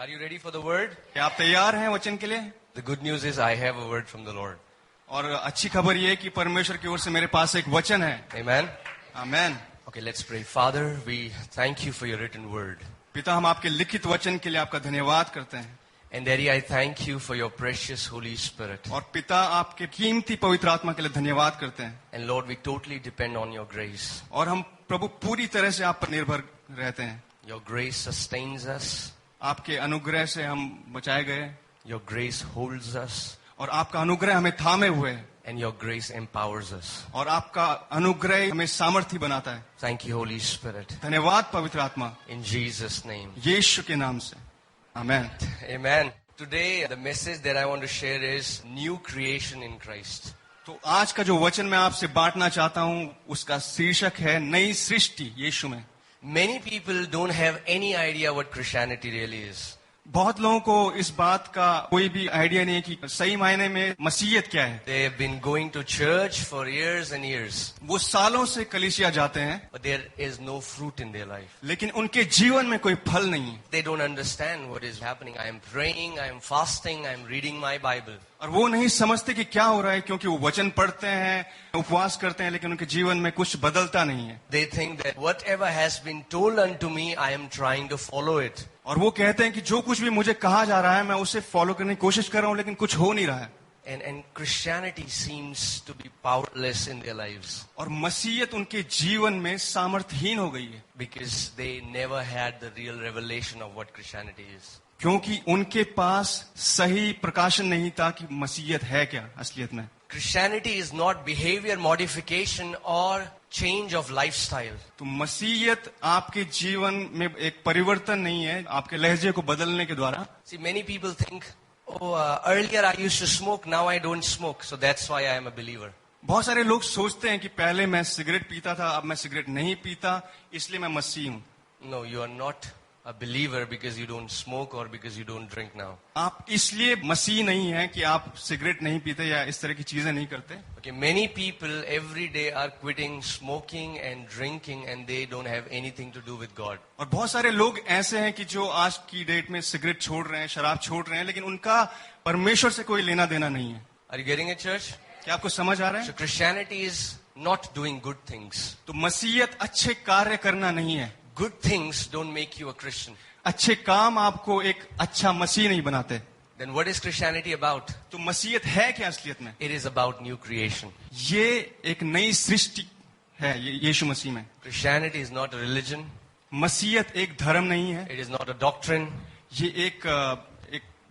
Are you ready for the word? क्या आप तैयार हैं वचन के लिए? The good news is I have a word from the Lord. और अच्छी खबर ये है कि परमेश्वर की ओर से मेरे पास एक वचन है. Amen. Amen. Okay, let's pray. Father, we thank you for your written word. पिता, हम आपके लिखित वचन के लिए आपका धन्यवाद करते हैं. And Daddy, I thank you for your precious Holy Spirit. और पिता, आपके कीमती पवित्र आत्मा के लिए धन्यवाद करते हैं. And Lord, we totally depend on your grace. और हम प्रभु पूरी तरह से आप पर निर्भर रहते हैं. Your grace sustains us. आपके अनुग्रह से हम बचाए गए. Your grace holds us. और आपका अनुग्रह हमें थामे हुए है. And your grace empowers us. और आपका अनुग्रह हमें सामर्थ्य बनाता है. Thank you, Holy Spirit. धन्यवाद पवित्र आत्मा. In Jesus' name. यीशु के नाम से. Amen. Amen. Today, the message that I want to share is new creation in Christ. तो आज का जो वचन मैं आपसे बांटना चाहता हूँ, उसका शीर्षक है नई सृष्टि यीशु में. Many people don't have any idea what Christianity really is. बहुत लोगों को इस बात का कोई भी आइडिया नहीं है कि सही मायने में मसीहत क्या है. They have been going to church for years and years. वो सालों से कलीसिया जाते हैं, But there is no fruit in their life. लेकिन उनके जीवन में कोई फल नहीं है. They don't understand what is happening. I am praying, I am fasting, I am reading my Bible. और वो नहीं समझते कि क्या हो रहा है, क्योंकि वो वचन पढ़ते हैं, उपवास करते हैं, लेकिन उनके जीवन में कुछ बदलता नहीं है. They think that whatever has been told unto me, I am trying to follow it. और वो कहते हैं कि जो कुछ भी मुझे कहा जा रहा है, मैं उसे फॉलो करने की कोशिश कर रहा हूँ, लेकिन कुछ हो नहीं रहा है. And Christianity seems to be powerless in their lives. और मसीहत उनके जीवन में सामर्थ्यहीन हो गई है. Because they never had the real revelation of what Christianity is. क्योंकि उनके पास सही प्रकाशन नहीं था कि मसीहत है क्या असलियत में. Christianity is not behavior modification or change of lifestyle. तो मसीहत आपके जीवन में एक परिवर्तन नहीं है आपके लहजे को बदलने के द्वारा. See, many people think, earlier I used to smoke, now I don't smoke, so that's why I am a believer. बहुत सारे लोग सोचते हैं कि पहले मैं सिगरेट पीता था, अब मैं सिगरेट नहीं पीता, इसलिए मैं मसीह हूँ. No, you are not a believer because you don't smoke or because you don't drink now. आप इसलिए मसीह नहीं हैं कि आप सिगरेट नहीं पीते या इस तरह की चीजें नहीं करते. Okay, many people every day are quitting smoking and drinking and they don't have anything to do with God. और बहुत सारे लोग ऐसे हैं कि जो आज की डेट में सिगरेट छोड़ रहे हैं, शराब छोड़ रहे हैं, लेकिन उनका परमेश्वर से कोई लेना देना नहीं है. Are you getting it, church? क्या आपको समझ आ रहा है? So Christianity is not doing good things. तो मसीहत अच्छे कार्य करना नहीं है. Good things don't make you a Christian. अच्छे काम आपको एक अच्छा मसीह नहीं बनाते. Then what is Christianity about? तो मसीहत है क्या असलियत में? It is about new creation. ये एक नई सृष्टि है यीशु मसीह में. Christianity is not a religion. मसीहत एक धर्म नहीं है. It is not a doctrine. ये एक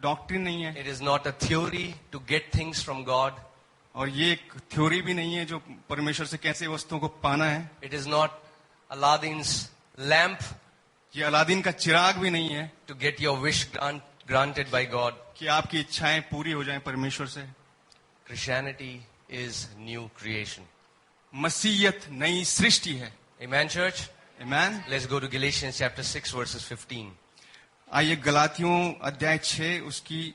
डॉक्ट्रिन नहीं है. It is not a theory to get things from God. और ये एक थ्योरी भी नहीं है जो परमेश्वर से कैसे वस्तुओं को पाना है. It is not Aladdin's lamp. ये अलादीन का चिराग भी नहीं है to get your wish granted by God. कि आपकी इच्छाएं पूरी हो जाएं परमेश्वर से. Christianity is new creation. मसीहत नई सृष्टि है. Amen, church? Amen. Let's go to Galatians chapter 6 verses 15. आइए गलातियों अध्याय 6 उसकी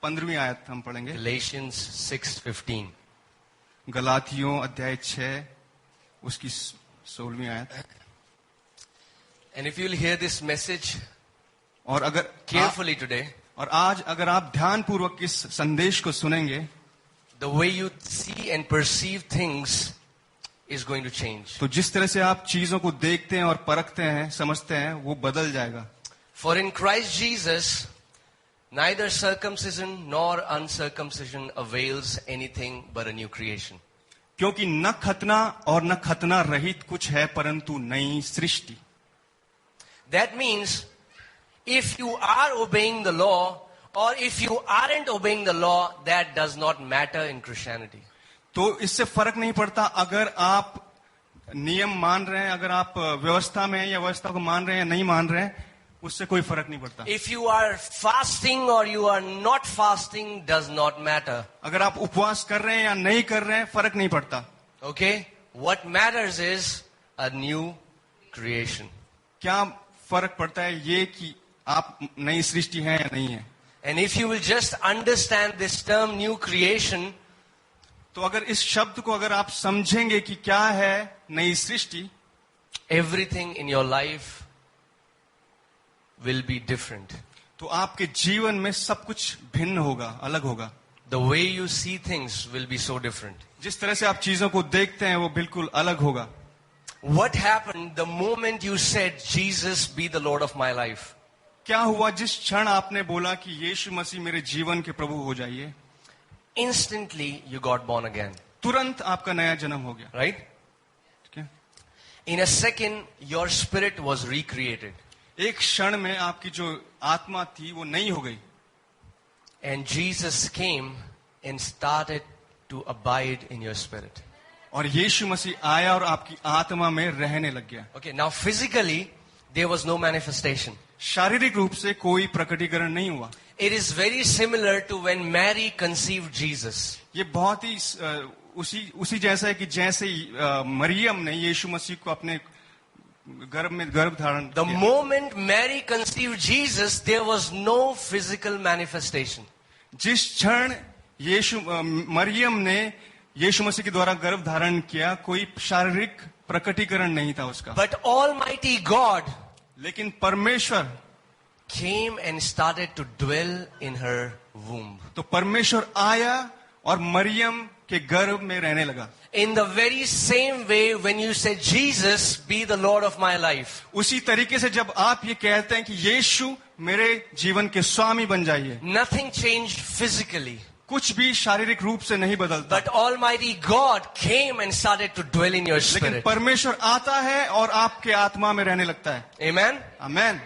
15वीं आयत हम पढ़ेंगे. Galatians 6:15. गलातियों अध्याय 6 उसकी 16वीं आयत. And if you'll hear this message और अगर carefully today, और आज अगर आप ध्यानपूर्वक इस संदेश को सुनेंगे, the way you see and perceive things is going to change. तो जिस तरह से आप चीजों को देखते हैं और परखते हैं, समझते हैं, वो बदल जाएगा. For in Christ Jesus, neither circumcision nor uncircumcision avails anything but a new creation. क्योंकि न खतना और न खतना रहित कुछ है परंतु नई सृष्टि. That means if you are obeying the law or if you aren't obeying the law, that does not matter in Christianity. तो इससे फर्क नहीं पड़ता अगर आप नियम मान रहे हैं, अगर आप व्यवस्था में हैं या व्यवस्था को मान रहे हैं या नहीं मान रहे हैं, उससे कोई फर्क नहीं पड़ता. If you are fasting or you are not fasting does not matter. अगर आप उपवास कर रहे हैं या नहीं कर रहे हैं, फर्क नहीं पड़ता. Okay? What matters is a new creation. क्या फर्क पड़ता है ये कि आप नई सृष्टि हैं या नहीं है. And if you will just understand this term new creation, तो अगर इस शब्द को अगर आप समझेंगे कि क्या है नई सृष्टि, everything in your life will be different. तो आपके जीवन में सब कुछ भिन्न होगा, अलग होगा. The way you see things will be so different. जिस तरह से आप चीजों को देखते हैं वो बिल्कुल अलग होगा. What happened the moment you said, Jesus be the Lord of my life? क्या हुआ जिस क्षण आपने बोला कि यीशु मसीह मेरे जीवन के प्रभु हो जाइए? Instantly you got born again. तुरंत आपका नया जन्म हो गया. Right? ठीक है? In a second, your spirit was recreated. एक क्षण में आपकी जो आत्मा थी वो नई हो गई. And Jesus came and started to abide in your spirit. और यीशु मसीह आया और आपकी आत्मा में रहने लग गया. Okay, now physically, there was no manifestation. शारीरिक रूप से कोई प्रकटीकरण नहीं हुआ. It is very similar to when Mary conceived Jesus. ये बहुत ही उसी जैसा है कि जैसे मरियम ने यीशु मसीह को अपने गर्भ में गर्भ धारण The किया. moment Mary conceived Jesus, there was no physical manifestation. जिस क्षण मरियम ने यीशु मसीह के द्वारा गर्भ धारण किया, कोई शारीरिक प्रकटीकरण नहीं था उसका. But Almighty God लेकिन परमेश्वर came and started to dwell in her womb. तो परमेश्वर आया और मरियम के गर्भ में रहने लगा. In the very same way, when you say, Jesus be the Lord of my life, उसी तरीके से जब आप ये कहते हैं कि यीशु मेरे जीवन के स्वामी बन जाइए, nothing changed physically. कुछ भी शारीरिक रूप से नहीं बदलता. But Almighty God came and started to dwell in your लेकिन spirit. परमेश्वर आता है और आपके आत्मा में रहने लगता है. Amen? Amen.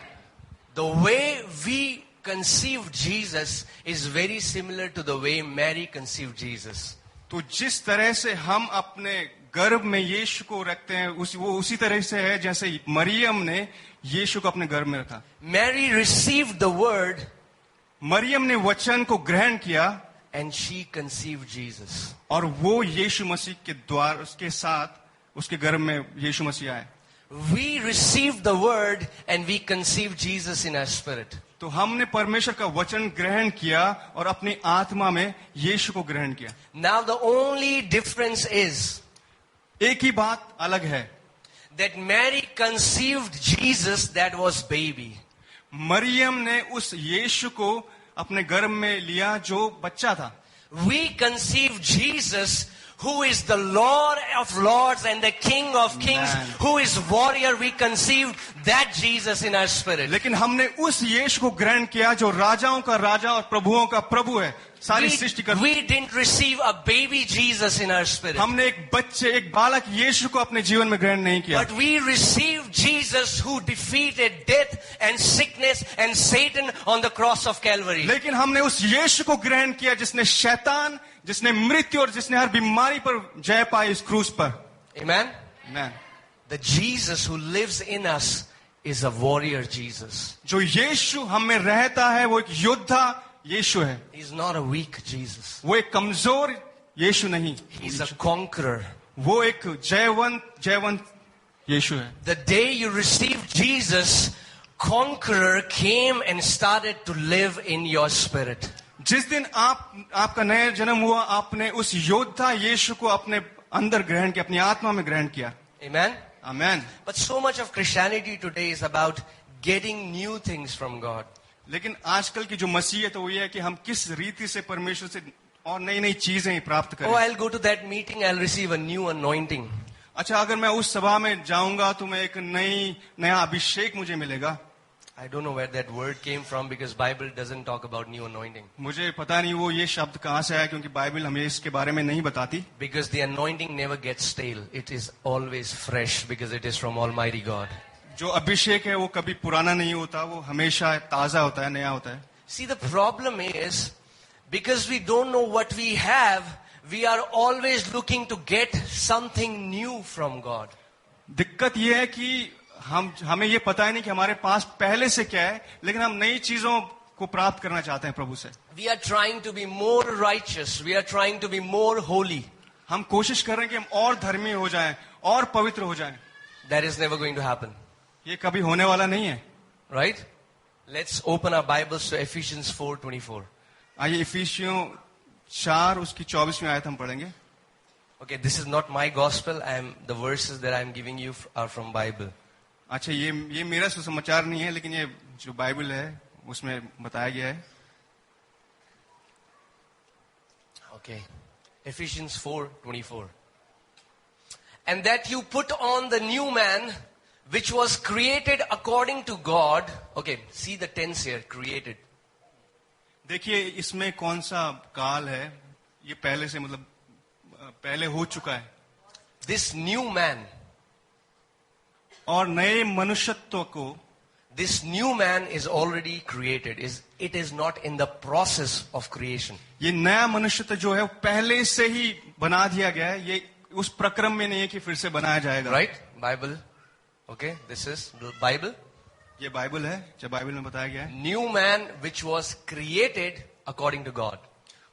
The way we conceived Jesus is very similar to the way Mary conceived Jesus. तो जिस तरह से हम अपने गर्भ में यीशु को रखते हैं, वो उसी तरह से है जैसे मरियम ने यीशु को अपने गर्भ में रखा. Mary received the word Maryam ने वचन को ग्रहण किया and she conceived Jesus. और वो यीशु मसीह के द्वार उसके साथ उसके गर्भ में यीशु मसीह आए. We received the word and we conceived Jesus in our spirit. तो हमने परमेश्वर का वचन ग्रहण किया और अपनी आत्मा में यीशु को ग्रहण किया. Now the only difference is एक ही बात अलग है. that Mary conceived Jesus that was baby. Maryam ने उस यीशु को अपने गर्भ में लिया जो बच्चा था. We conceived Jesus who is the Lord of lords and the King of kings, Amen. who is warrior. We conceived that Jesus in our spirit. लेकिन हमने उस यीशु को ग्रहण किया जो राजाओं का राजा और प्रभुओं का प्रभु है, सारी सृष्टि का. We didn't receive a baby Jesus in our spirit. हमने एक बालक यीशु को अपने जीवन में ग्रहण नहीं किया. But we received Jesus who defeated death and sickness and Satan on the cross of Calvary. लेकिन हमने उस यीशु को ग्रहण किया जिसने शैतान, जिसने मृत्यु और जिसने हर बीमारी पर जय पाई इस क्रूस पर. Amen? Amen. The Jesus who lives in us is a warrior Jesus. जो यीशु हम में रहता है वो एक योद्धा यीशु है. He's not a weak Jesus. वो एक कमजोर यीशु नहीं. He's a conqueror. वो एक जयवंत यीशु है. The day you received Jesus, conqueror came and started to live in your spirit. जिस दिन आपका नया जन्म हुआ, आपने उस योद्धा यीशु को अपने अंदर ग्रहण किया, अपनी आत्मा में ग्रहण किया. Amen? Amen. But so much of Christianity today is about getting new things from God. लेकिन आजकल की जो मसीहत है वो ये है कि हम किस रीति से परमेश्वर से और नई नई चीजें प्राप्त करें. Oh, I'll go to that meeting, I'll receive a new anointing. अच्छा, अगर मैं उस सभा में जाऊंगा तो मैं एक नया अभिषेक मुझे मिलेगा. I don't know where that word came from because Bible doesn't talk about new anointing. मुझे पता नहीं वो ये शब्द कहाँ से आया, क्योंकि बाइबल हमें इसके बारे में नहीं बताती. Because the anointing never gets stale. It is always fresh because it is from Almighty God. जो अभिषेक है वो कभी पुराना नहीं होता, वो हमेशा ताजा होता है, नया होता है. See, the problem is because we don't know what we have, we are always looking to get something new from God. दिक्कत ये है कि हमें ये पता ही नहीं कि हमारे पास पहले से क्या है, लेकिन हम नई चीजों को प्राप्त करना चाहते हैं प्रभु से. We are trying to be more righteous. We are trying to be more holy. हम कोशिश कर रहे हैं कि हम और धर्मी हो जाएं, और पवित्र हो जाएं. That is never going to happen. ये कभी होने वाला नहीं है. Right? Let's open our Bibles to Ephesians 4:24. आइए इफिसियों 4 उसकी 24वीं आयत हम पढ़ेंगे. Okay, this is not my gospel. The verses that I am giving you are from Bible. अच्छा, ये मेरा सुसमाचार नहीं है, लेकिन ये जो बाइबल है उसमें बताया गया है। Okay. Ephesians 4:24. And that you put on the new man, which was created according to God. Okay, see the tense here, created. देखिए इसमें कौन सा काल है, ये पहले से मतलब पहले हो चुका है। This new man, और नए मनुष्यत्व को, this new man is already created. It is not in the process of creation. ये नया मनुष्यत्व जो है वो पहले से ही बना दिया गया है, ये उस प्रक्रम में नहीं है कि फिर से बनाया जाएगा। Right? Bible. Okay, this is the Bible. ये बाइबल है, जब बाइबल में बताया गया है। New man which was created according to God.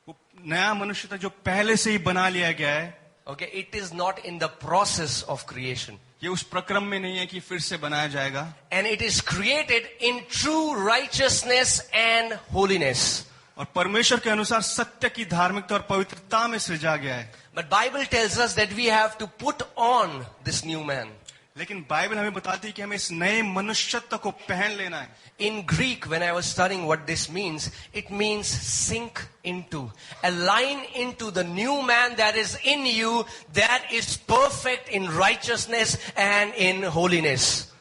वो नया मनुष्यत्व जो पहले से ही बना लिया गया है, Okay, it is not in the process of creation. ये उस प्रक्रम में नहीं है कि फिर से बनाया जाएगा। And it is created in true righteousness and holiness. और परमेश्वर के अनुसार सत्य की धार्मिकता और पवित्रता में सृजा गया है। But Bible tells us that we have to put on this new man. लेकिन बाइबल हमें बताती है कि हमें इस नए मनुष्यत्व को पहन लेना है। In Greek, when I was studying what this means, it means sink into, align into the new man that is in you, that is perfect in righteousness and in holiness.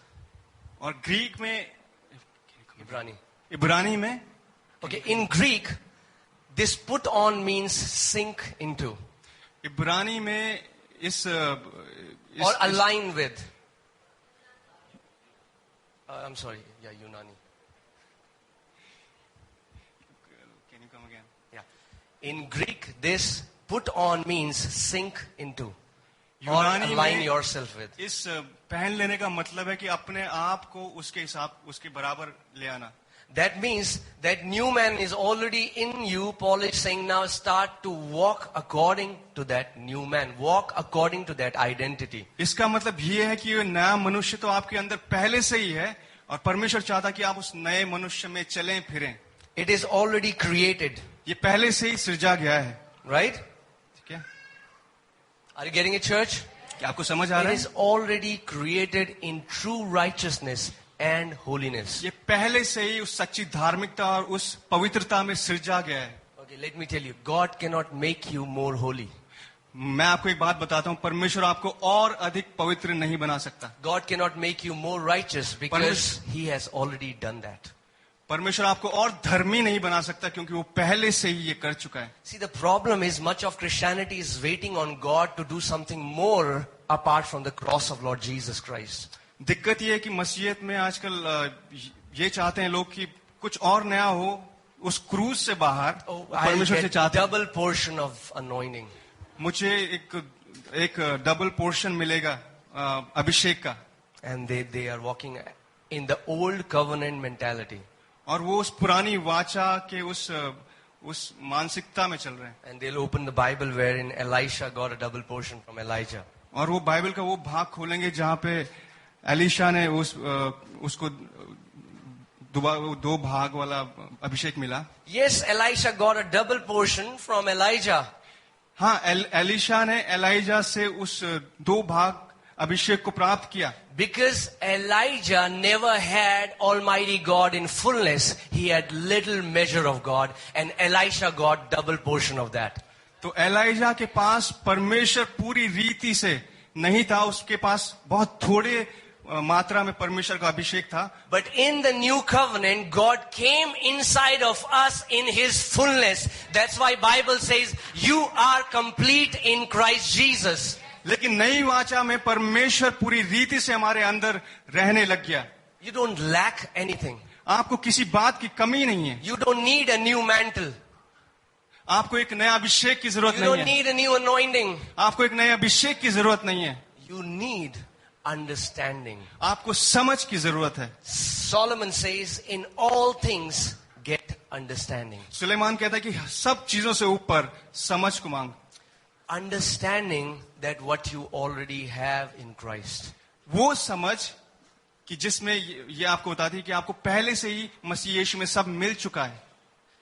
और ग्रीक में, इब्रानी में, okay, in Greek, this put on means sink into. इब्रानी में इस or align with. I'm sorry, yeah, Yunani. Can you come again? Yeah. In Greek, this put on means sink into. Or यूनानी align में yourself with. इस पहन लेने का मतलब है कि अपने आप को उसके हिसाब, उसके बराबर ले आना। That means that new man is already in you. Paul is saying now start to walk according to that new man. Walk according to that identity. इसका मतलब ये है कि ये नया मनुष्य तो आपके अंदर पहले से ही है और परमेश्वर चाहता कि आप उस नए मनुष्य में चलें फिरें। It is already created. ये पहले से ही सृजा गया है। Right? ठीक है? Are you getting it, church? क्या आपको समझ आ It रहा is है? already created in true righteousness and holiness. ये पहले से ही उस सच्ची धार्मिकता और उस पवित्रता में सृजा गया है। Okay, let me tell you, God cannot make you more holy. मैं आपको एक बात बताता हूँ, परमेश्वर आपको और अधिक पवित्र नहीं बना सकता। God cannot make you more righteous because He has already done that. परमेश्वर आपको और धर्मी नहीं बना सकता क्योंकि वो पहले से ही ये कर चुका है। See, the problem is much of Christianity is waiting on God to do something more apart from the cross of Lord Jesus Christ. दिक्कत ये है कि मसीहत में आजकल ये चाहते हैं लोग कि कुछ और नया हो उस क्रूज से बाहर। I'll परमेश्वर से get चाहते हैं double portion of anointing. मुझे एक डबल पोर्शन मिलेगा अभिषेक का। And they are walking in the old covenant mentality. और वो उस पुरानी वाचा के उस मानसिकता में चल रहे हैं। And they'll open the Bible wherein Elisha got a double portion from Elijah. और वो बाइबल का वो भाग खोलेंगे जहाँ पे एलिशा ने उसको दो भाग वाला अभिषेक मिला। Yes, Elisha got a double portion from Elijah. हाँ, एलिशा ने एलाइजा से उस दो भाग अभिषेक को प्राप्त किया। Because Elijah never had Almighty God in fullness, he had little measure of God, and Elisha got double portion of that. तो एलाइजा के पास परमेश्वर पूरी रीति से नहीं था, उसके पास बहुत थोड़े मात्रा में परमेश्वर का अभिषेक था। But in the new covenant, God came inside of us in His fullness. That's why Bible says, you are complete in Christ Jesus. लेकिन नई वाचा में परमेश्वर पूरी रीति से हमारे अंदर रहने लग गया। You don't lack anything. आपको किसी बात की कमी नहीं है। You don't need a new mantle. आपको एक नया अभिषेक की जरूरत You नहीं don't है। need a new anointing. आपको एक नए अभिषेक की जरूरत नहीं है। You need understanding. आपको समझ की जरूरत है। Solomon says, in all things get understanding. Suleman कहता है कि सब चीजों से ऊपर समझ को मांग। Understanding that what you already have in Christ. वो समझ कि जिसमें ये आपको बताती है कि आपको पहले से ही मसीह यीशु में सब मिल चुका है।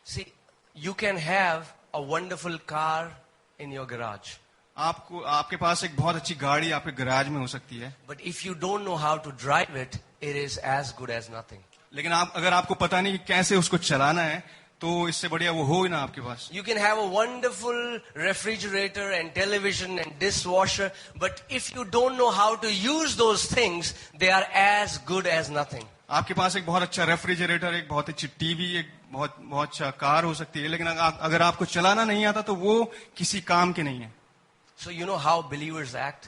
See, you can have a wonderful car in your garage. आपके पास एक बहुत अच्छी गाड़ी आपके गैराज में हो सकती है। But if you don't know how to drive it, it is as good as nothing. लेकिन अगर आपको पता नहीं कि कैसे उसको चलाना है, तो इससे बढ़िया वो हो ही ना आपके पास. You can have a wonderful refrigerator and television and dishwasher, but if you don't know how to use those things, they are as good as nothing. आपके पास एक बहुत अच्छा रेफ्रिजरेटर, एक बहुत अच्छी टीवी, एक बहुत अच्छा कार हो सकती है, लेकिन अगर आपको चलाना नहीं आता तो वो किसी काम के नहीं है. So you know how believers act?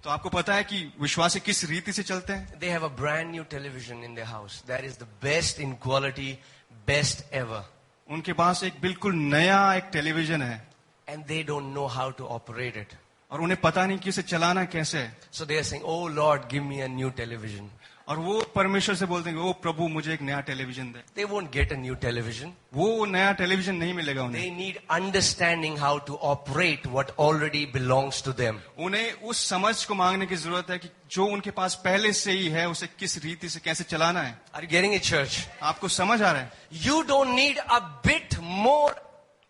तो आपको पता है कि विश्वासी किस रीति से चलते हैं. They have a brand new television in their house. That is the best in quality, best ever. उनके पास एक बिल्कुल नया एक टेलीविजन है, And they don't know how to operate it. और उन्हें पता नहीं कि इसे चलाना कैसे है. So they are saying, "Oh Lord, give me a new television." और वो परमेश्वर से बोलते हैं, ओ प्रभु मुझे एक नया television they. They won't get a new television. वो नया टेलीविजन नहीं मिलेगा उन्हें. They need understanding how to operate what already belongs to them. उन्हें उस समझ को मांगने की जरूरत है कि जो उनके पास पहले से ही है उसे किस रीति से कैसे चलाना है. Are you getting it, church? आपको समझ आ रहा है? You don't need a bit more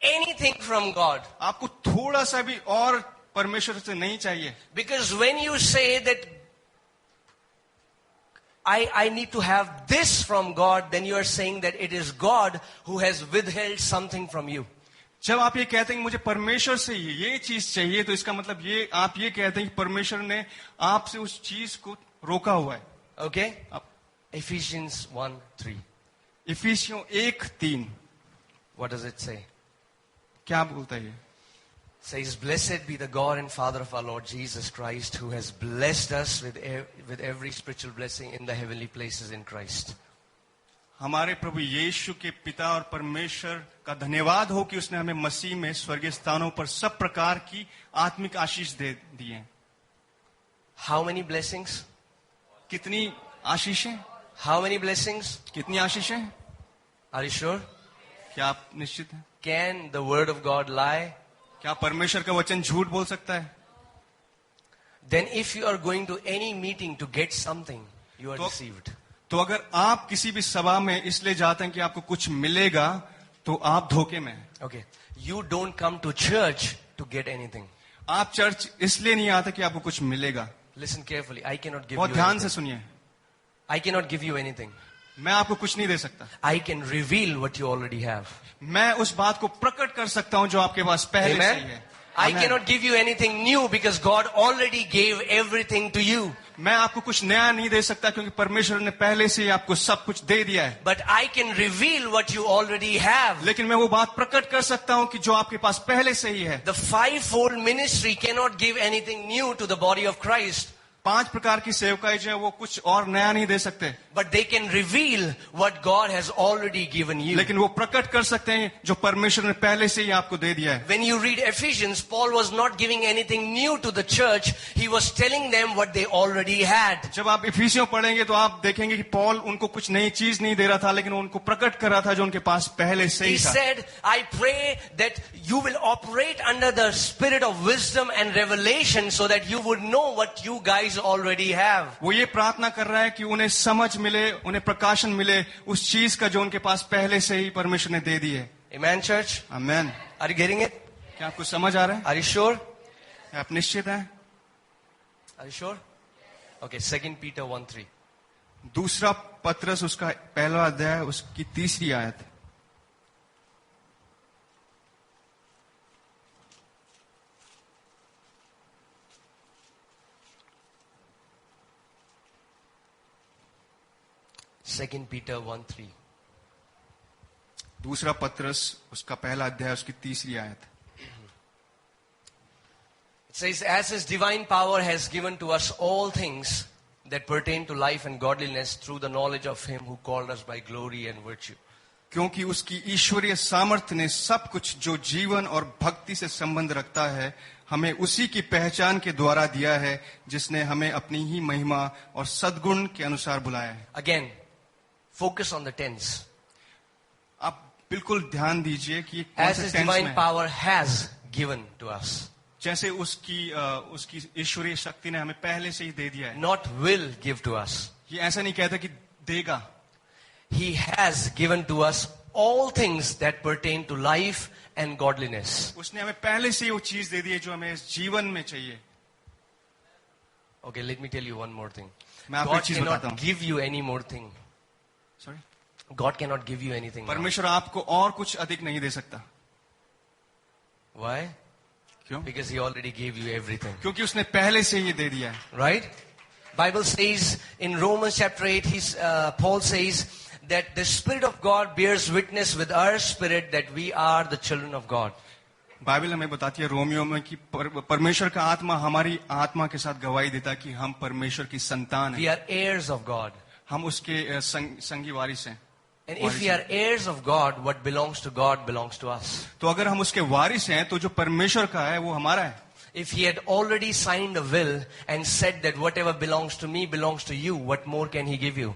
anything from God. आपको थोड़ा सा भी और परमेश्वर से नहीं चाहिए. Because when you say that I need to have this from God, then you are saying that it is God who has withheld something from you. जब आप ये कहते हैं कि मुझे परमेश्वर से ये चीज चाहिए, तो इसका मतलब ये आप ये कहते हैं कि परमेश्वर ने आपसे उस चीज को रोका हुआ है. Okay? Ephesians 1:3. इफिसियों 1:3 What does it say? क्या बोलता है ये? Says, "Blessed be the God and Father of our Lord Jesus Christ, who has blessed us with every spiritual blessing in the heavenly places in Christ." हमारे प्रभु यीशु के पिता और परमेश्वर का धन्यवाद हो कि उसने हमें मसीह में स्वर्गीय स्थानों पर सब प्रकार की आत्मिक आशीष दे दी है. How many blessings? कितनी आशीषें? How many blessings? कितनी आशीषें? Are you sure? क्या आप निश्चित हैं? Can the word of God lie? क्या परमेश्वर का वचन झूठ बोल सकता है? Then if you are going to any meeting to get something, you are deceived. तो अगर आप किसी भी सभा में इसलिए जाते हैं कि आपको कुछ मिलेगा, तो आप धोखे में हैं. Okay. You don't come to church to get anything. आप चर्च इसलिए नहीं आते कि आपको कुछ मिलेगा. Listen carefully. I cannot give बहुत you ध्यान से anything. सुनिए. I cannot give you anything. मैं आपको कुछ नहीं दे सकता. I can reveal what you already have. मैं उस बात को प्रकट कर सकता हूं जो आपके पास पहले से ही Amen? है. I Amen. cannot give you anything new because God already gave everything to you. मैं आपको कुछ नया नहीं दे सकता क्योंकि परमेश्वर ने पहले से ही आपको सब कुछ दे दिया है. But I can reveal what you already have. लेकिन मैं वो बात प्रकट कर सकता हूं कि जो आपके पास पहले से ही है. The fivefold ministry cannot give anything new to the body of Christ. 5 प्रकार की सेवकाई जो है वो कुछ और नया नहीं दे सकते. But they can reveal what God has already given you. लेकिन वो प्रकट कर सकते हैं जो परमेश्वर ने पहले से ही आपको दे दिया है. When you read Ephesians, Paul was not giving anything new to the church. He was telling them what they already had. जब आप इफिसियों पढ़ेंगे तो आप देखेंगे कि पॉल उनको कुछ नई चीज नहीं दे रहा था, लेकिन वो उनको प्रकट कर रहा था जो उनके पास पहले से He ही था. said, "I pray that you will operate under the spirit of wisdom and revelation so that you would know what you guys already have." वो ये प्रार्थना कर रहा है कि उन्हें समझ मिले, उन्हें प्रकाशन मिले उस चीज का जो उनके पास पहले से ही परमेश्वर ने दे दी है. Amen, church? Amen. Are you getting it? क्या आपको समझ आ रहा है? Are you sure? आप निश्चित हैं? Are you sure? Okay, 2 Peter 1:3. दूसरा पत्रस उसका पहला अध्याय उसकी 3री आयत. Second Peter 1:3. दूसरा पत्रस उसका पहला अध्याय उसकी 3री आयत. It says, "As His divine power has given to us all things that pertain to life and godliness through the knowledge of Him who called us by glory and virtue." क्योंकि उसकी ईश्वरीय सामर्थ्य ने सब कुछ जो जीवन और भक्ति से संबंध रखता है हमें उसी की पहचान के द्वारा दिया है जिसने हमें अपनी ही महिमा और सद्गुण के अनुसार बुलाया है. Again, focus on the tense. आप बिल्कुल ध्यान दीजिए कि कौन As से His टेंस में divine है. power has given to us, जैसे उसकी ईश्वरीय शक्ति ने हमें पहले से ही दे दिया है. not will give to us. ये ऐसा नहीं कहता कि देगा. He has given to us all things that pertain to life and godliness. उसने हमें पहले से ही वो चीज दे दी है जो हमें इस जीवन में चाहिए. Okay, let me tell you one more thing. मैं आपको एक God चीज बताता cannot हूँ. give you any more thing. Sorry? God cannot give you anything now. परमेश्वर आपको और कुछ अधिक नहीं दे सकता. Why? क्यों? Because He already gave you everything. क्योंकि उसने पहले से ये दे दिया है. Right? Bible says in Romans chapter 8, Paul says that the Spirit of God bears witness with our spirit that we are the children of God. Bible हमें बताती है रोमियो में कि परमेश्वर का आत्मा हमारी आत्मा के साथ गवाही देता है कि हम परमेश्वर की संतान We हैं. are heirs of God. हम उसके संगी वारिस हैं. And if we are heirs of God, what belongs to God belongs to us. तो अगर हम उसके वारिस हैं तो जो परमेश्वर का है वो हमारा है. If He had already signed a will and said that whatever belongs to me belongs to you, what more can He give you?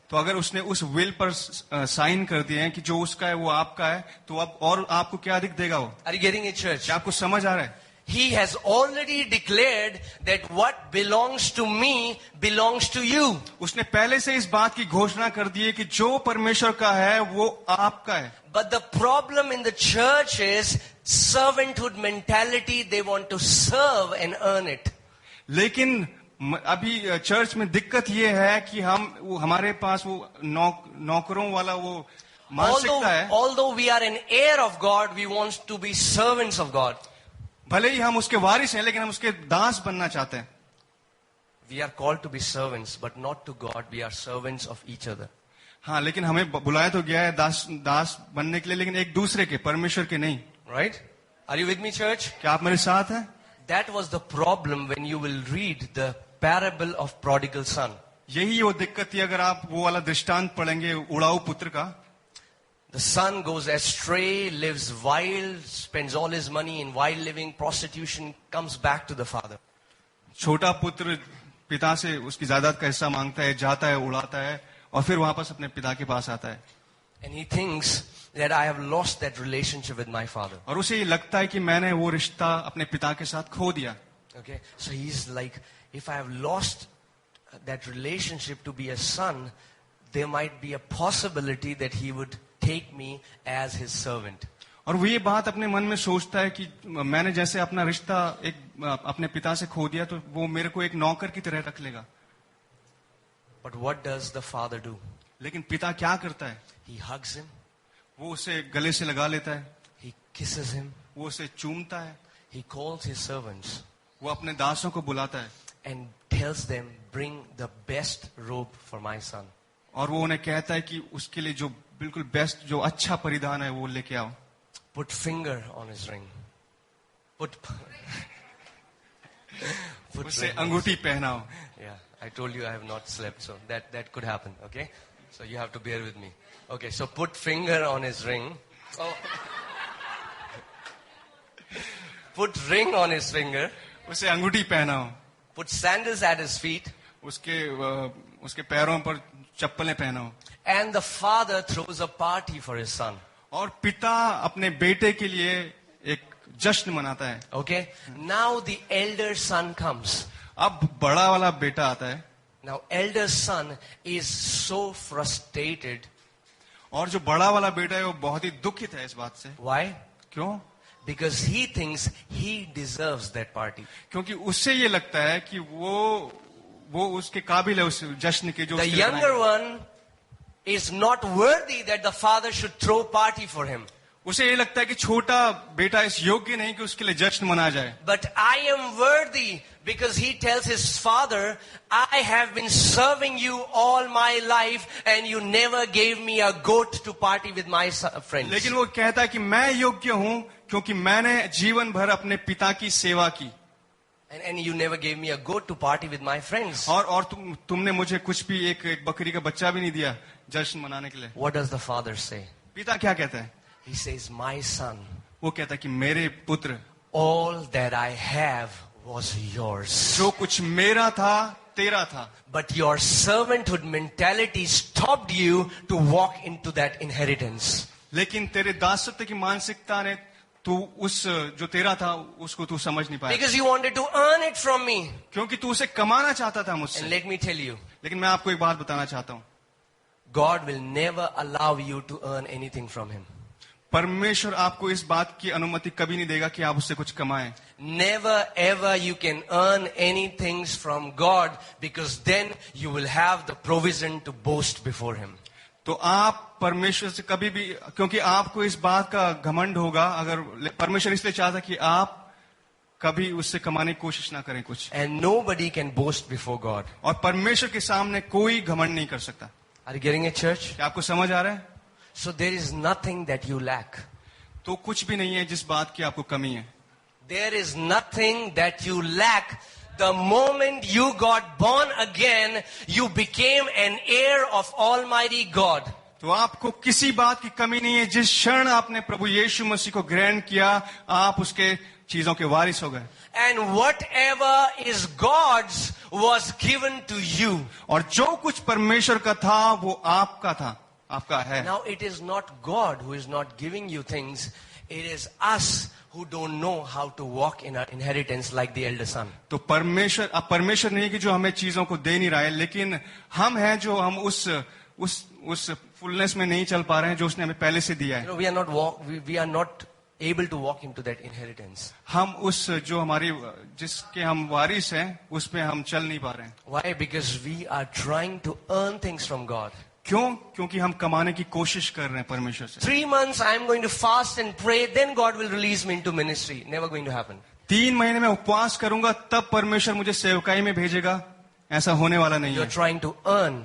तो अगर उसने उस विल पर साइन कर दिए हैं कि जो उसका है वो आपका है, तो अब और आपको क्या अधिक देगा वो? Are you getting it, church? क्या आपको समझ आ रहा है? He has already declared that what belongs to me belongs to you. उसने पहले से इस बात की घोषणा कर दी है कि जो परमेश्वर का है वो आपका है. But the problem in the church is servanthood mentality. They want to serve and earn it. लेकिन अभी चर्च में दिक्कत ये है कि हमारे पास वो नौकरों वाला वो मानसिकता है. Although we are an heir of God, we want to be servants of God. भले ही हम उसके वारिस हैं लेकिन हम उसके दास बनना चाहते हैं. We are called to be servants, but not to God. We are servants of each other. हाँ, लेकिन हमें बुलाया तो गया है दास बनने के लिए, लेकिन एक दूसरे के, परमेश्वर के नहीं. Right? Are you with me, church? क्या आप मेरे साथ हैं? That was the problem when you will read the parable of prodigal son. यही वो दिक्कत थी अगर आप वो वाला दृष्टांत पढ़ेंगे उड़ाऊ पुत्र का. The son goes astray, lives wild, spends all his money in wild living, prostitution, comes back to the father. छोटा पुत्र पिता से उसकी जायदाद का हिस्सा मांगता है, जाता है, उड़ाता है और फिर वापस अपने पिता के पास आता है. And he thinks that I have lost that relationship with my father. और उसे ये लगता है कि मैंने वो रिश्ता अपने पिता के साथ खो दिया. Okay, so he's like, if I have lost that relationship to be a son, there might be a possibility that he would take me as his servant. और वो ये बात अपने मन में सोचता है कि मैंने जैसे अपना रिश्ता अपने पिता से खो दिया तो वो मेरे को एक नौकर की तरह रख लेगा. But what does the father do? लेकिन पिता क्या करता है? He hugs him. वो उसे गले से लगा लेता है. He kisses him. वो उसे चूमता है. He calls his servants. वो अपने दासों को बुलाता है. And tells them, bring the best robe for my son. और वो उन्हें कहता है कि उसके लिए जो बिल्कुल बेस्ट, जो अच्छा परिधान है वो लेके आओ. Put finger on his ring. उससे अंगूठी पहनाओ. Yeah, I told you I have not slept, so that could happen. Okay, so you have to bear with me. Okay, so put finger on his ring. Oh. Put ring on his finger. उसे अंगूठी पहनाओ. Put sandals at his feet. उसके पैरों पर चप्पलें पहनाओ. And the father throws a party for his son. और पिता अपने बेटे के लिए एक जश्न मनाता है. Okay, now the elder son comes. अब बड़ा वाला बेटा आता है. Now elder son is so frustrated. और जो बड़ा वाला बेटा है वो बहुत ही दुखित है इस बात से. Why? क्यों? Because he thinks he deserves that party. क्योंकि उससे ये लगता है कि वो उसके काबिल है उस जश्न के जो The younger one is not worthy that the father should throw party for him. उसे ये लगता है कि छोटा बेटा इस योग्य नहीं कि उसके लिए जश्न मनाया जाए. But I am worthy because he tells his father, I have been serving you all my life and you never gave me a goat to party with my friends. लेकिन वो कहता है कि मैं योग्य हूँ क्योंकि मैंने जीवन भर अपने पिता की सेवा की. And you never gave me a goat to party with my friends. और तुमने मुझे कुछ भी एक बकरी का बच्चा भी नहीं दिया जश्न मनाने के लिए. What does the father say? पिता क्या कहता है? He says, my son, वो कहता है कि मेरे पुत्र, all that I have was yours. जो कुछ मेरा था तेरा था. But your servanthood mentality stopped you to walk into that inheritance. लेकिन तेरे दासत्व की मानसिकता ने तू उस जो तेरा था उसको तू समझ नहीं पाया. Because you wanted to earn it from me. क्योंकि तू उसे कमाना चाहता था मुझसे. And let me tell you, लेकिन मैं आपको एक बात बताना चाहता हूँ. God will never allow you to earn anything from him. परमेश्वर आपको इस बात की अनुमति कभी नहीं देगा कि आप उससे कुछ कमाएं. Never ever you can earn anything from God because then you will have the provision to boast before him. तो आप परमेश्वर से कभी भी, क्योंकि आपको इस बात का घमंड होगा, अगर परमेश्वर इसलिए चाहता कि आप कभी उससे कमाने की कोशिश ना करें कुछ, And nobody can boast before God. और परमेश्वर के सामने कोई घमंड नहीं कर सकता. Are you getting it, church? क्या आपको समझ आ रहा है? So there is nothing that you lack. तो कुछ भी नहीं है जिस बात की आपको कमी है. There is nothing that you lack. The moment you got born again, you became an heir of Almighty God. तो आपको किसी बात की कमी नहीं है. जिस क्षण आपने प्रभु यीशु मसीह को ग्रहण किया, आप उसके चीजों के वारिस हो गए. And whatever is God's was given to you. और जो कुछ परमेश्वर का था वो आपका था, आपका है. Now it is not God who is not giving you things. It is us who don't know how to walk in our inheritance like the elder son. तो परमेश्वर, अब परमेश्वर नहीं कि जो हमें चीजों को दे नहीं रहा है, लेकिन हम हैं जो हम उस फुलनेस में नहीं चल पा रहे हैं जो उसने हमें पहले से दिया है. You know, we are not able to walk into that inheritance. हम उस जो हमारी जिसके हम वारिस हैं उसमें हम चल नहीं पा रहे हैं. Why? Because we are trying to earn things from God. क्यों? क्योंकि हम कमाने की कोशिश कर रहे हैं परमेश्वर से. 3 months I am going to fast and pray, then God will release me into ministry. Never going to happen. 3 महीने में उपवास करूंगा तब परमेश्वर मुझे सेवकाई में भेजेगा, ऐसा होने वाला नहीं You are है. trying to earn.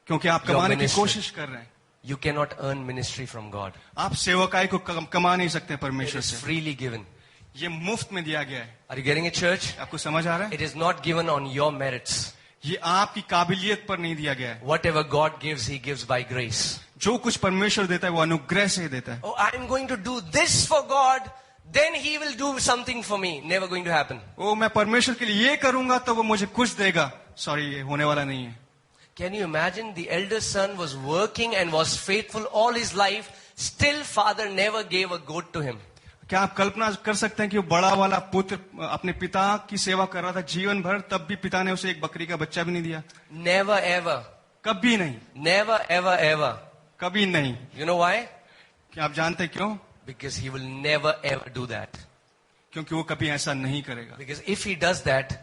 क्योंकि आप Your कमाने की ministry. कोशिश कर रहे हैं. You cannot earn ministry from God. आप सेवकाई को कमा नहीं सकते It परमेश्वर is से. freely given. ये मुफ्त में दिया गया है. Are you getting it, church? आपको समझ आ रहा है? It is not given on your merits. ये आपकी काबिलियत पर नहीं दिया गया है. Whatever God gives, He gives by grace. जो कुछ परमेश्वर देता है वो अनुग्रह से ही देता है. Oh, I am going to do this for God, then He will do something for me. Never going to happen. ओ मैं परमेश्वर के लिए ये करूंगा तो वो मुझे कुछ देगा. सॉरी, ये होने वाला नहीं है. Can you imagine the eldest son was working and was faithful all his life, still father never gave a goat to him. क्या आप कल्पना कर सकते हैं कि वो बड़ा वाला पुत्र अपने पिता की सेवा कर रहा था जीवन भर, तब भी पिता ने उसे एक बकरी का बच्चा भी नहीं दिया? Never ever. कभी नहीं. Never ever ever. कभी नहीं. You know why? क्या आप जानते हैं क्यों? Because he will never ever do that. क्योंकि वो कभी ऐसा नहीं करेगा. Because if he does that,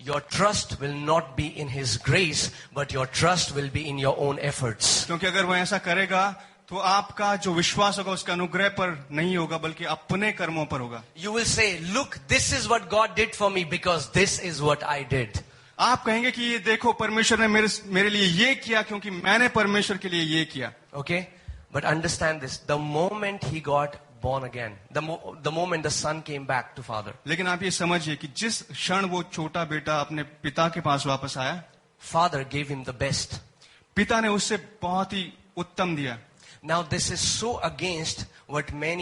your trust will not be in his grace, but your trust will be in your own efforts. क्योंकि अगर वो ऐसा करेगा तो आपका जो विश्वास होगा उसका अनुग्रह पर नहीं होगा, बल्कि अपने कर्मों पर होगा. You will say, look, this is what God did for me because this is what I did. आप कहेंगे कि ये देखो परमेश्वर ने मेरे लिए ये किया क्योंकि मैंने परमेश्वर के लिए ये किया. Okay? But understand this. The moment he got born again, the moment the son came back to father, लेकिन आप ये समझिए कि जिस क्षण वो छोटा बेटा अपने पिता के पास वापस आया, father gave him the best. पिता ने उससे बहुत ही उत्तम दिया. Now this is so against what many